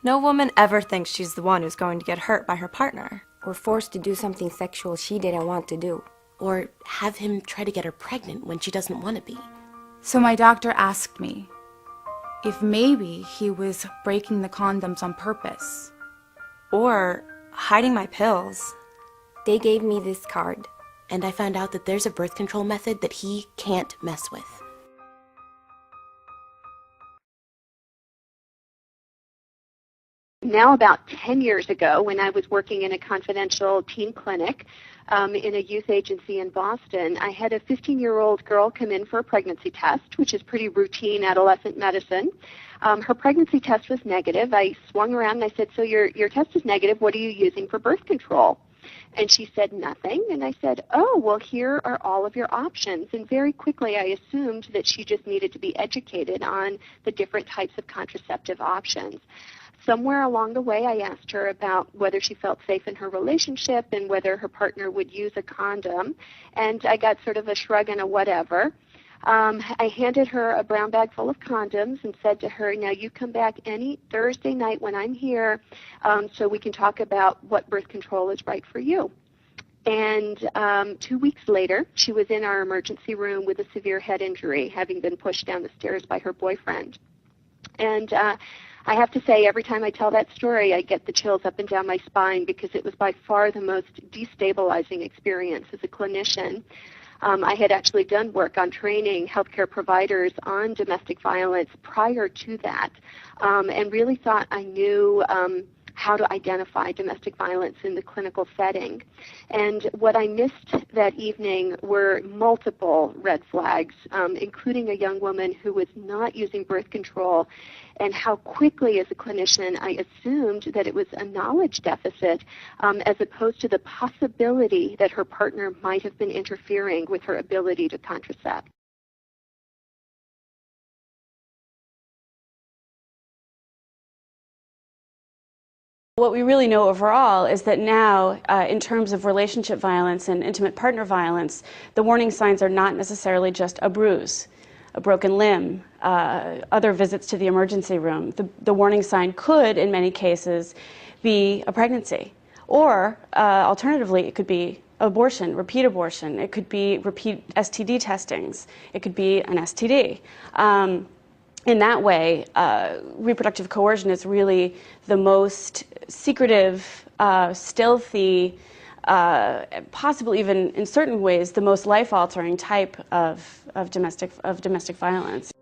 No woman ever thinks she's the one who's going to get hurt by her partner. Or forced to do something sexual she didn't want to do. Or have him try to get her pregnant when she doesn't want to be. So my doctor asked me if maybe he was breaking the condoms on purpose. Or hiding my pills. They gave me this card. And I found out that there's a birth control method that he can't mess with. Now about 10 years ago, when I was working in a confidential teen clinic in a youth agency in Boston, I had a 15-year-old girl come in for a pregnancy test, which is pretty routine adolescent medicine. Her pregnancy test was negative. I swung around and I said, so your test is negative. What are you using for birth control? And she said, nothing. And I said, oh, well, here are all of your options. And very quickly I assumed that she just needed to be educated on the different types of contraceptive options. Somewhere along the way, I asked her about whether she felt safe in her relationship and whether her partner would use a condom. And I got sort of a shrug and a whatever. I handed her a brown bag full of condoms and said to her, now you come back any Thursday night when I'm here so we can talk about what birth control is right for you. And 2 weeks later, she was in our emergency room with a severe head injury, having been pushed down the stairs by her boyfriend. And I have to say, every time I tell that story, I get the chills up and down my spine because it was by far the most destabilizing experience as a clinician. I had actually done work on training healthcare providers on domestic violence prior to that and really thought I knew how to identify domestic violence in the clinical setting. And what I missed that evening were multiple red flags, including a young woman who was not using birth control, and how quickly as a clinician I assumed that it was a knowledge deficit as opposed to the possibility that her partner might have been interfering with her ability to contracept. What we really know overall is that now, in terms of relationship violence and intimate partner violence, the warning signs are not necessarily just a bruise, a broken limb, other visits to the emergency room. The warning sign could, in many cases, be a pregnancy. Or, alternatively, it could be abortion, repeat abortion. It could be repeat STD testings. It could be an STD. In that way, reproductive coercion is really the most secretive, stealthy, possibly even in certain ways the most life-altering type of domestic violence.